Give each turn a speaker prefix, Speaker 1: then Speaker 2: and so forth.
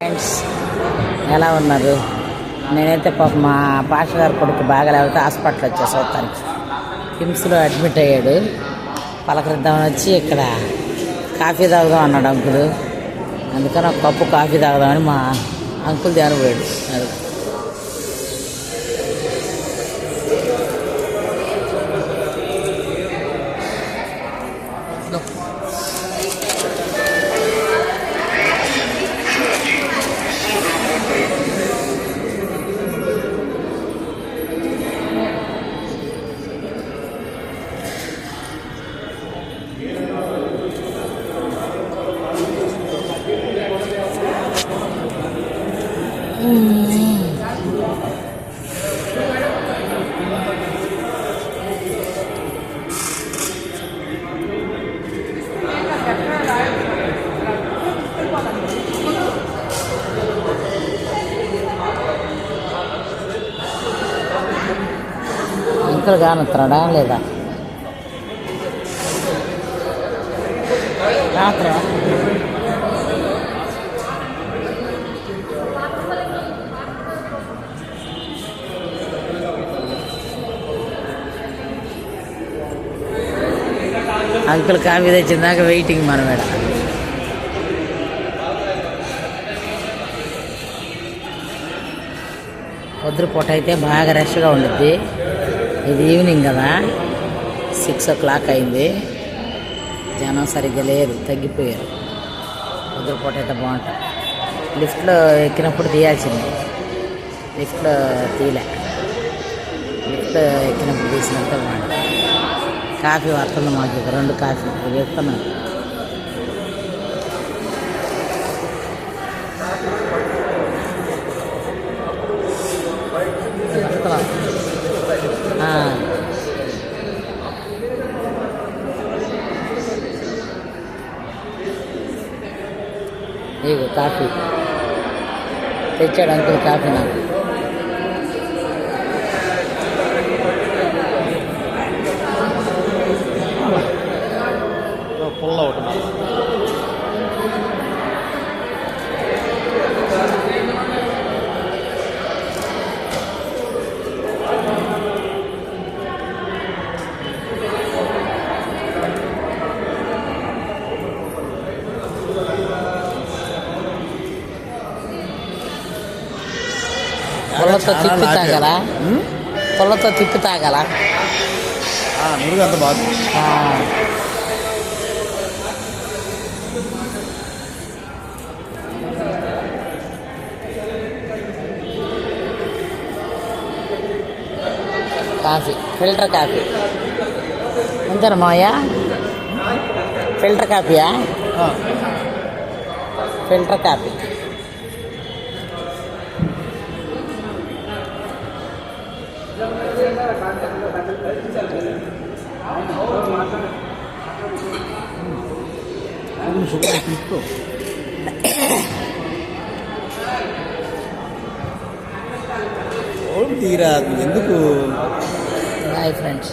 Speaker 1: Friends ఎలా ఉన్నారు? నేనైతే పాప మా పాష గారి కొడుకు బాగా లేకపోతే హాస్పిటల్ వచ్చేసి వస్తానికి కిమ్స్లో అడ్మిట్ అయ్యాడు. పలకరిద్దామని వచ్చి ఇక్కడ కాఫీ తాగుదాం అన్నాడు అంకుల్. అందుకని ఒక కప్పు కాఫీ తాగుదామని మా అంకుల్ ధ్యానం పోయాడు. అది అంకుల్ కానొస్తున్నాడా లేదా? రాత్రా అంకుల్ కాఫీ తెచ్చిందాక వెయిటింగ్ మన మేడ. పొద్దుపూట అయితే బాగా రష్గా ఉండిద్ది. ఇది ఈవినింగ్ కదా, 6 o'clock అయింది. జనం సరిగ్గా లేరు, తగ్గిపోయారు. పొద్దుపూట అయితే బాగుంటుంది. లిఫ్ట్లో ఎక్కినప్పుడు తీయాల్సింది, లిఫ్ట్లో తీయలే. లిఫ్ట్లో ఎక్కినప్పుడు తీసినంత బాగుంటుంది. కాఫీ వస్తుంది మాకు, 2 కాఫీ చెప్తున్నాను. ఇగో కాఫీ తెచ్చాడు అంకుల్, కాఫీ నాకు.
Speaker 2: పుల్ల ఒకటి
Speaker 1: పొల్లతో తిప్పి తాగల, పొల్లతో తిప్పి తాగల.
Speaker 2: నురుగు అంత బాగుంది.
Speaker 1: కాఫీ, ఫిల్టర్ కాఫీ అంతేనా మావయ్య? ఫిల్టర్ కాఫీయా? Filter coffee.
Speaker 2: తీరా ఎందుకు?
Speaker 1: Bye friends.